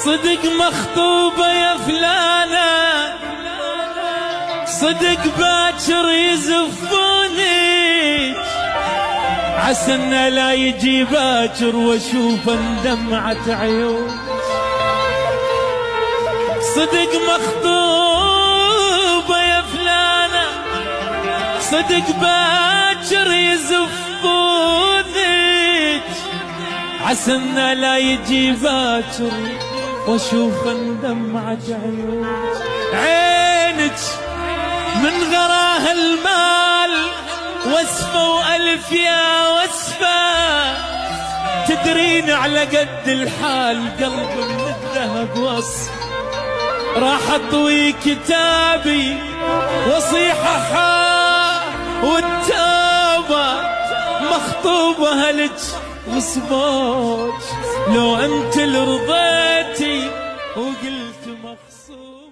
صدق مخطوبة يا فلانة، صدق باكر يزفونك، عسى انه لا يجي باكر واشوف دمعة عيون. صدق مخطوبة يا فلانة، صدق باكر يزفونك، عسى انه لا يجي باكر واشوف دمعة عيون. عينك من غراها المال وسفة وألف يا وسفة، تدرين على قد الحال قلب من الذهب وصف. راح اطوي كتابي وصيحة حا والتوبة، مخطوبة لك وصباج، لو انت اللي رضيتي وقلت مقصود.